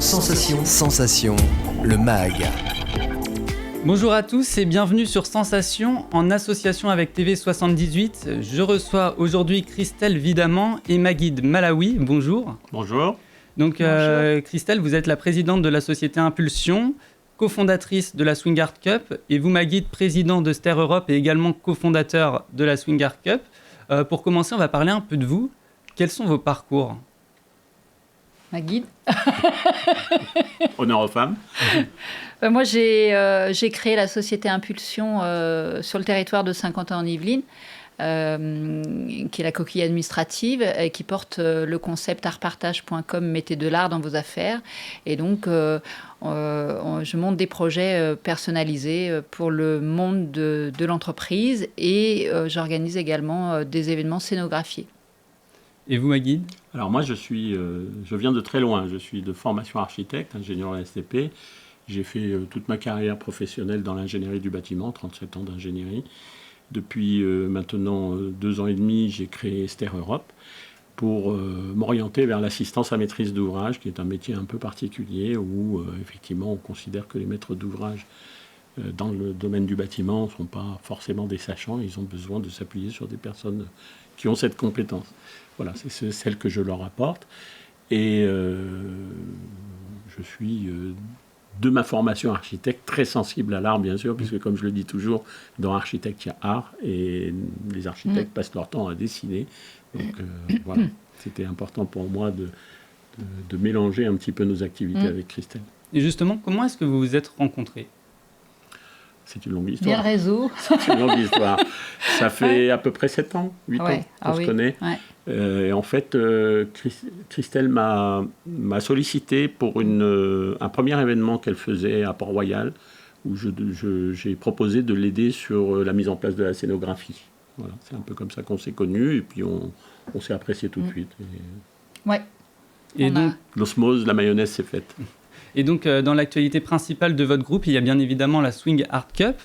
Sensation, le MAG. Bonjour à tous et bienvenue sur Sensation en association avec TV78. Je reçois aujourd'hui Christelle Vidamant et Maguid Malawi. Bonjour. Bonjour. Donc Christelle, vous êtes la présidente de la société Impulsion, cofondatrice de la Swing Art Cup, et vous Maguid, président de Ster Europe et également cofondateur de la Swing Art Cup. Pour commencer, on va parler un peu de vous. Quels sont vos parcours ? Maguid. Honneur aux femmes. Moi, j'ai créé la société Impulsion sur le territoire de Saint-Quentin-en-Yvelines, qui est la coquille administrative, et qui porte le concept artpartage.com, mettez de l'art dans vos affaires. Et donc, je monte des projets personnalisés pour le monde de l'entreprise et j'organise également des événements scénographiés. Et vous, Maguid ? Alors moi, je viens de très loin. Je suis de formation architecte, ingénieur STP. J'ai fait toute ma carrière professionnelle dans l'ingénierie du bâtiment, 37 ans d'ingénierie. Depuis maintenant 2 ans et demi, j'ai créé Ster Europe pour m'orienter vers l'assistance à maîtrise d'ouvrage, qui est un métier un peu particulier où effectivement on considère que les maîtres d'ouvrage dans le domaine du bâtiment ne sont pas forcément des sachants. Ils ont besoin de s'appuyer sur des personnes qui ont cette compétence. Voilà, c'est celle que je leur apporte. Et je suis, de ma formation architecte, très sensible à l'art, bien sûr, puisque comme je le dis toujours, dans architecte, il y a art, et les architectes passent leur temps à dessiner. Donc voilà, c'était important pour moi de mélanger un petit peu nos activités avec Christelle. Et justement, comment est-ce que vous vous êtes rencontrés ? C'est une longue histoire. Bien le réseau. C'est une longue histoire. Ça fait à peu près 7 ans, 8 ans qu'on se connaît. Ouais. Et en fait, Christelle m'a sollicité pour un premier événement qu'elle faisait à Port-Royal, où j'ai proposé de l'aider sur la mise en place de la scénographie. Voilà, c'est un peu comme ça qu'on s'est connus, et puis on s'est appréciés tout de suite. Ouais. Et donc, l'osmose, la mayonnaise s'est faite. Et donc, dans l'actualité principale de votre groupe, il y a bien évidemment la Swing Art Cup.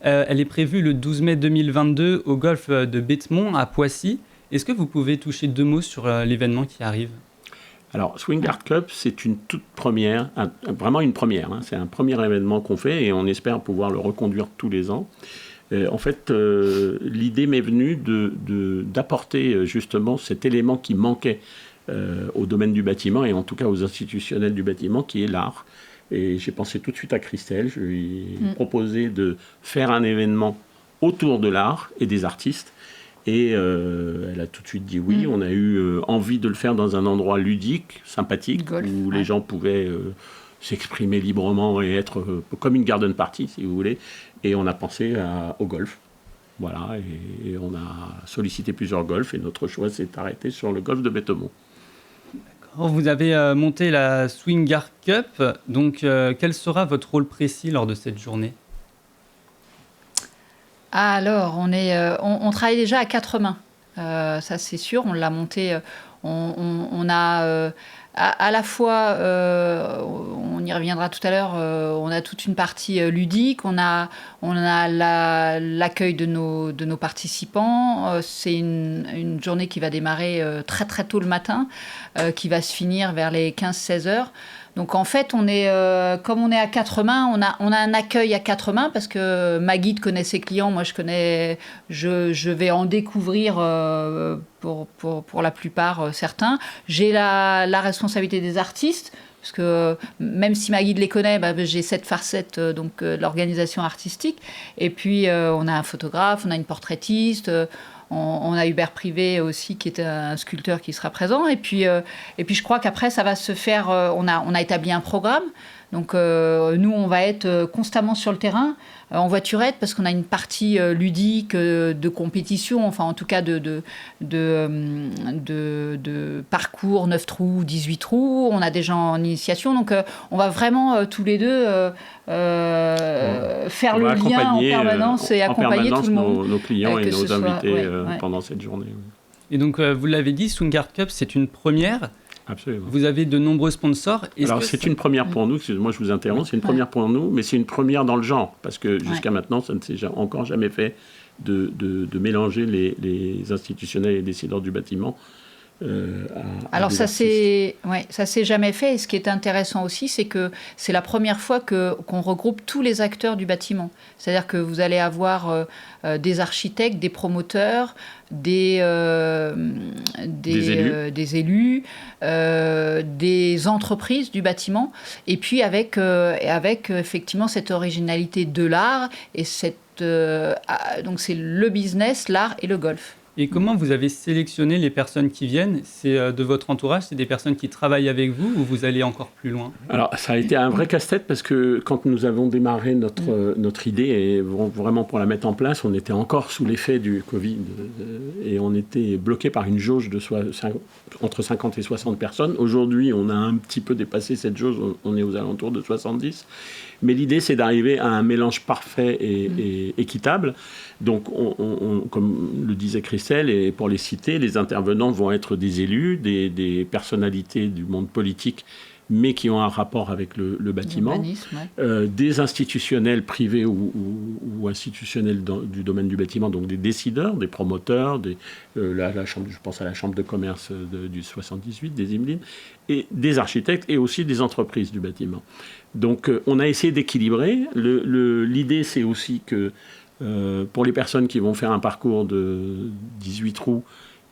Elle est prévue le 12 mai 2022 au golf de Béthemont, à Poissy. Est-ce que vous pouvez toucher 2 mots sur l'événement qui arrive ? Alors, Swing Art Cup, c'est une toute première, vraiment une première. Hein. C'est un premier événement qu'on fait et on espère pouvoir le reconduire tous les ans. En fait, l'idée m'est venue d'apporter justement cet élément qui manquait au domaine du bâtiment et en tout cas aux institutionnels du bâtiment, qui est l'art. Et j'ai pensé tout de suite à Christelle. Je lui ai proposé de faire un événement autour de l'art et des artistes. Et elle a tout de suite dit oui. On a eu envie de le faire dans un endroit ludique, sympathique, où les gens pouvaient s'exprimer librement et être comme une garden party, si vous voulez. Et on a pensé au golf. Voilà, et on a sollicité plusieurs golfs et notre choix s'est arrêté sur le golf de Béthemont. Vous avez monté la Swing Art Cup, donc quel sera votre rôle précis lors de cette journée ? Alors, on travaille déjà à 4 mains, ça c'est sûr, on l'a monté, on a à la fois, on y reviendra tout à l'heure, on a toute une partie ludique, on a l'accueil de nos participants. C'est une journée qui va démarrer très très tôt le matin, qui va se finir vers les 15-16 heures. Donc en fait, comme on est à 4 mains, on a un accueil à 4 mains parce que Maguid connaît ses clients, moi je vais en découvrir pour la plupart certains. J'ai la responsabilité des artistes. Parce que même si Maguid les connaît, j'ai cette facette de l'organisation artistique. Et puis on a un photographe, on a une portraitiste, on a Hubert Privé aussi qui est un sculpteur qui sera présent. Et puis je crois qu'après ça va se faire. On a établi un programme. Donc nous on va être constamment sur le terrain en voiturette parce qu'on a une partie ludique de compétition, enfin en tout cas de parcours 9 trous, 18 trous. On a des gens en initiation, donc on va vraiment tous les deux faire le lien en permanence et accompagner tout le monde. Nos clients et nos invités pendant cette journée. Et donc vous l'avez dit, Swing Art Cup c'est une première. Absolument. Vous avez de nombreux sponsors. Alors, c'est une première pour nous. Excusez-moi, je vous interromps. C'est une première pour nous, mais c'est une première dans le genre. Parce que jusqu'à maintenant, ça ne s'est encore jamais fait de mélanger les institutionnels et les décideurs du bâtiment Alors ça s'est jamais fait, et ce qui est intéressant aussi, c'est que c'est la première fois qu'on regroupe tous les acteurs du bâtiment. C'est-à-dire que vous allez avoir des architectes, des promoteurs, des élus, des entreprises du bâtiment, et puis avec effectivement cette originalité de l'art, et donc c'est le business, l'art et le golf. Et comment vous avez sélectionné les personnes qui viennent ? C'est de votre entourage, c'est des personnes qui travaillent avec vous, ou vous allez encore plus loin ? Alors, ça a été un vrai casse-tête, parce que quand nous avons démarré notre idée, et vraiment pour la mettre en place, on était encore sous l'effet du Covid, et on était bloqué par une jauge de entre 50 et 60 personnes. Aujourd'hui, on a un petit peu dépassé cette jauge, on est aux alentours de 70. Mais l'idée, c'est d'arriver à un mélange parfait et équitable. Donc, comme le disait Christelle, et pour les citer, les intervenants vont être des élus, des personnalités du monde politique, mais qui ont un rapport avec le bâtiment, des institutionnels privés ou institutionnels du domaine du bâtiment, donc des décideurs, des promoteurs, je pense à la chambre de commerce du 78, des Yvelines, et des architectes, et aussi des entreprises du bâtiment. Donc on a essayé d'équilibrer. L'idée, c'est aussi que pour les personnes qui vont faire un parcours de 18 trous,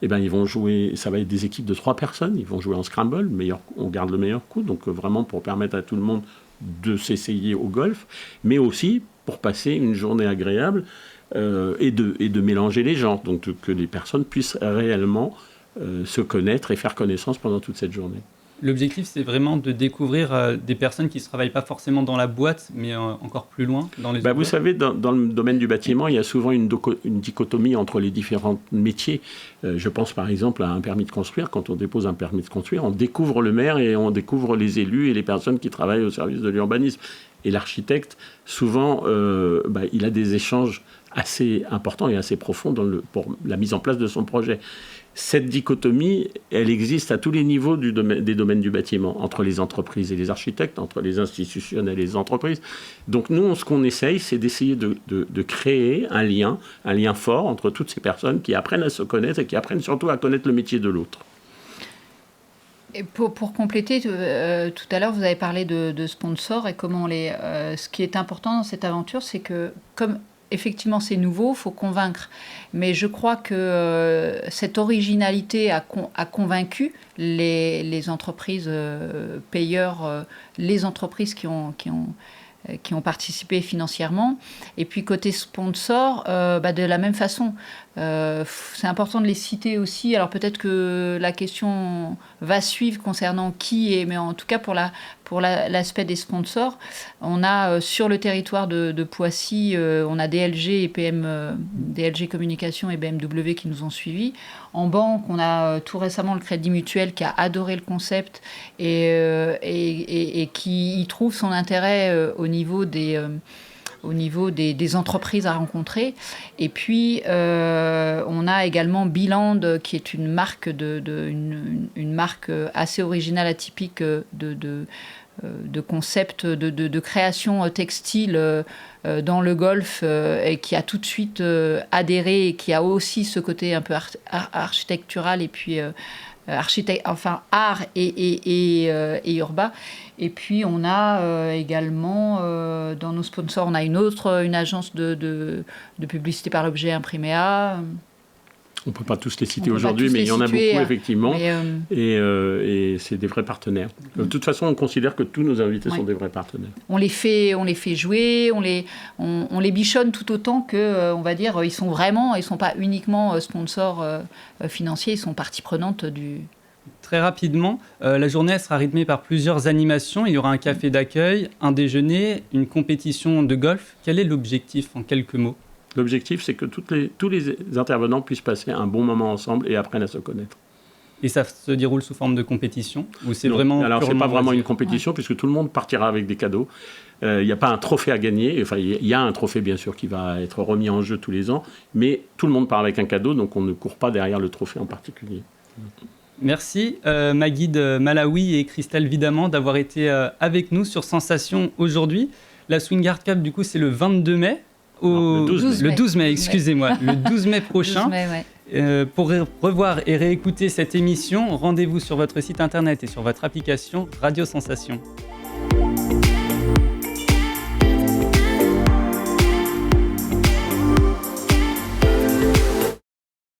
eh ben, ils vont jouer, ça va être des équipes de 3 personnes, ils vont jouer en scramble, on garde le meilleur coup, donc vraiment pour permettre à tout le monde de s'essayer au golf, mais aussi pour passer une journée agréable et de mélanger les genres, donc que les personnes puissent réellement se connaître et faire connaissance pendant toute cette journée. L'objectif, c'est vraiment de découvrir des personnes qui ne travaillent pas forcément dans la boîte, mais encore plus loin, dans les autres. Vous savez, dans le domaine du bâtiment, il y a souvent une dichotomie entre les différents métiers. Je pense par exemple à un permis de construire. Quand on dépose un permis de construire, on découvre le maire et on découvre les élus et les personnes qui travaillent au service de l'urbanisme. Et l'architecte, souvent, il a des échanges assez importants et assez profonds pour la mise en place de son projet. Cette dichotomie, elle existe à tous les niveaux des domaines du bâtiment, entre les entreprises et les architectes, entre les institutionnels et les entreprises. Donc nous, ce qu'on essaye, c'est d'essayer de créer un lien fort entre toutes ces personnes qui apprennent à se connaître et qui apprennent surtout à connaître le métier de l'autre. Et pour compléter, tout à l'heure, vous avez parlé de sponsors et comment ce qui est important dans cette aventure, c'est que comme effectivement, c'est nouveau, il faut convaincre. Mais je crois que cette originalité a convaincu les entreprises payeurs, les entreprises qui ont participé financièrement. Et puis côté sponsor, de la même façon, c'est important de les citer aussi. Alors peut-être que la question va suivre concernant qui est, mais en tout cas pour l'aspect des sponsors, on a sur le territoire de Poissy, on a DLG et DLG Communication et BMW qui nous ont suivis. En banque, on a tout récemment le Crédit Mutuel qui a adoré le concept et qui y trouve son intérêt au niveau des entreprises à rencontrer. Et puis, on a également Biland, qui est une marque, une marque assez originale, atypique de concept de création textile dans le golf et qui a tout de suite adhéré et qui a aussi ce côté un peu architectural et puis art et urbain. Et puis on a également dans nos sponsors, on a une agence de publicité par l'objet, Imprimea. On ne peut pas tous les citer aujourd'hui, mais il y en a beaucoup, effectivement. Et c'est des vrais partenaires. De toute façon, on considère que tous nos invités sont des vrais partenaires. On les fait jouer, on les bichonne tout autant que, on va dire, ils sont pas uniquement sponsors financiers, ils sont partie prenante du... Très rapidement, la journée sera rythmée par plusieurs animations. Il y aura un café d'accueil, un déjeuner, une compétition de golf. Quel est l'objectif, en quelques mots ? L'objectif, c'est que tous les intervenants puissent passer un bon moment ensemble et apprennent à se connaître. Et ça se déroule sous forme de compétition ou c'est vraiment... Alors, ce n'est pas vraiment une compétition, puisque tout le monde partira avec des cadeaux. Il n'y a pas un trophée à gagner. Enfin, il y a un trophée, bien sûr, qui va être remis en jeu tous les ans. Mais tout le monde part avec un cadeau, donc on ne court pas derrière le trophée en particulier. Merci, Maguide Malaoui et Christelle Vidamant, d'avoir été avec nous sur Sensation aujourd'hui. La Swing Art Cup, du coup, c'est le 22 mai. Le 12 mai, excusez-moi, le 12 mai prochain. 12 mai, ouais. Pour revoir et réécouter cette émission, rendez-vous sur votre site internet et sur votre application Radio Sensation.